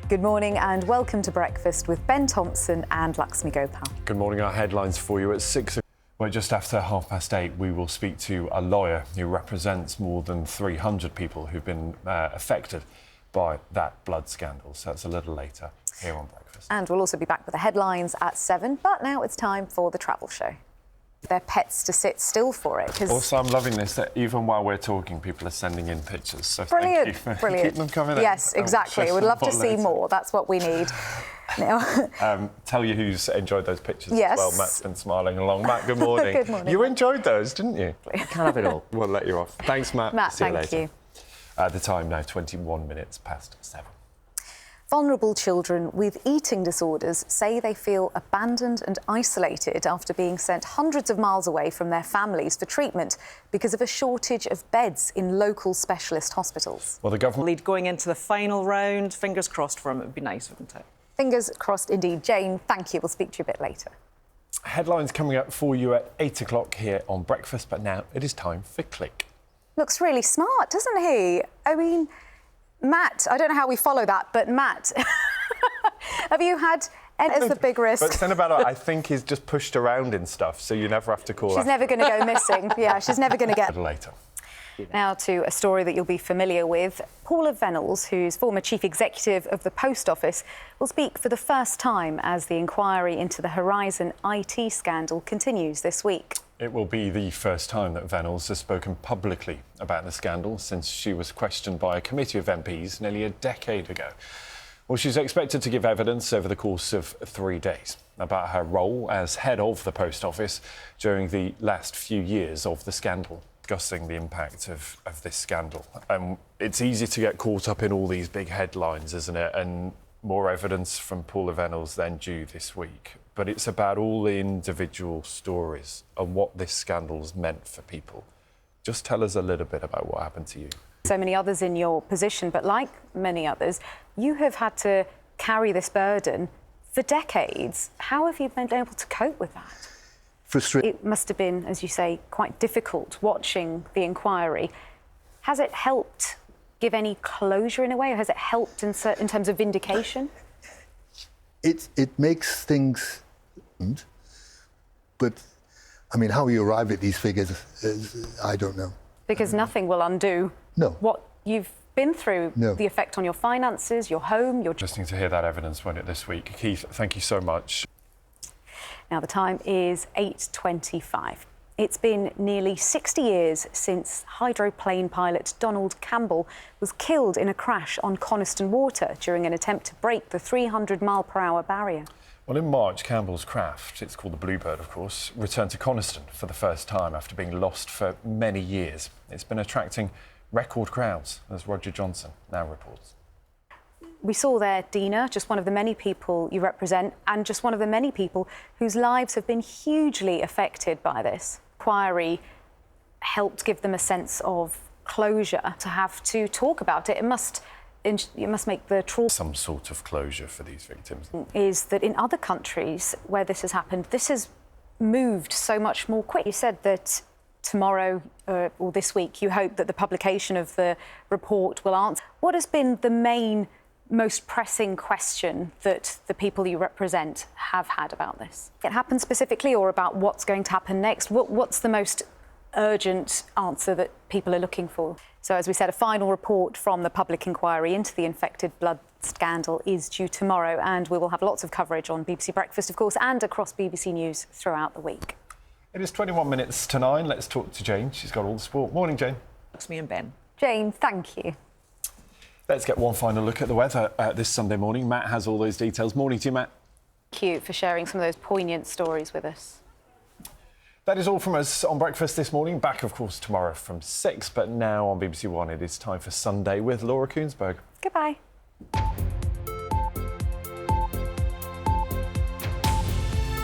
Good morning and welcome to Breakfast with Ben Thompson and Luxmy Gopal. Good morning. Our headlines for you at 6. Well, just after 8:30, we will speak to a lawyer who represents more than 300 people who've been affected by that blood scandal. So that's a little later here on Breakfast. And we'll also be back with the headlines at 7. But now it's time for the travel show. Their pets to sit still for it. Also, I'm loving this, that even while we're talking, people are sending in pictures. So brilliant, thank you for brilliant. keeping them coming in. Yes, exactly. We'd love to see more. That's what we need. Tell you who's enjoyed those pictures yes. as well. Matt's been smiling along. Matt, good morning. Good morning. You enjoyed those, didn't you? Can't have it all. We'll let you off. Thanks, Matt. Matt, see you thank later. you. The time now, 21 minutes past 7. Vulnerable children with eating disorders say they feel abandoned and isolated after being sent hundreds of miles away from their families for treatment because of a shortage of beds in local specialist hospitals. Well, the government... Going into the final round, fingers crossed for him, it would be nice, wouldn't it? Fingers crossed indeed. Jane, thank you. We'll speak to you a bit later. Headlines coming up for you at 8 o'clock here on Breakfast, but now it is time for Click. Looks really smart, doesn't he? I mean, Matt, I don't know how we follow that, but Matt, have you had as the big risk? But Cinebella, I think, is just pushed around in stuff, so you never have to call her. She's never going to go missing. Yeah, she's never going to get... Later. Now to a story that you'll be familiar with. Paula Venables, who's former chief executive of the Post Office, will speak for the first time as the inquiry into the Horizon IT scandal continues this week. It will be the first time that Venables has spoken publicly about the scandal since she was questioned by a committee of MPs nearly a decade ago. Well, she's expected to give evidence over the course of 3 days about her role as head of the Post Office during the last few years of the scandal, discussing the impact of this scandal. It's easy to get caught up in all these big headlines, isn't it? And more evidence from Paula Venables than due this week. But it's about all the individual stories and what this scandal's meant for people. Just tell us a little bit about what happened to you. So many others in your position, but like many others, you have had to carry this burden for decades. How have you been able to cope with that? It must have been, as you say, quite difficult watching the inquiry. Has it helped give any closure in a way, or has it helped in terms of vindication? It makes things... But, I mean, how you arrive at these figures, I don't know. Because nothing will undo what you've been through, the effect on your finances, your home, your... Interesting to hear that evidence, won't it, this week? Keith, thank you so much. Now, the time is 8:25. It's been nearly 60 years since hydroplane pilot Donald Campbell was killed in a crash on Coniston Water during an attempt to break the 300-mile-per-hour barrier. Well, in March, Campbell's craft, it's called the Bluebird, of course, returned to Coniston for the first time after being lost for many years. It's been attracting record crowds, as Roger Johnson now reports. We saw there Dina, just one of the many people you represent, and just one of the many people whose lives have been hugely affected by this. Inquiry helped give them a sense of closure to have to talk about it. It must make the trauma... Some sort of closure for these victims. ...is that in other countries where this has happened, this has moved so much more quick. You said that tomorrow or this week you hope that the publication of the report will answer. What has been the main, most pressing question that the people you represent have had about this? It happened specifically, or about what's going to happen next? What's the most urgent answer that people are looking for? So, as we said, a final report from the public inquiry into the infected blood scandal is due tomorrow, and we will have lots of coverage on BBC Breakfast, of course, and across BBC News throughout the week. It is 21 minutes to 9. Let's talk to Jane. She's got all the sport. Morning, Jane. Luxmy and Ben. Jane, thank you. Let's get one final look at the weather this Sunday morning. Matt has all those details. Morning to you, Matt. Thank you for sharing some of those poignant stories with us. That is all from us on Breakfast this morning. Back, of course, tomorrow from 6. But now on BBC One, it is time for Sunday with Laura Koonsberg. Goodbye.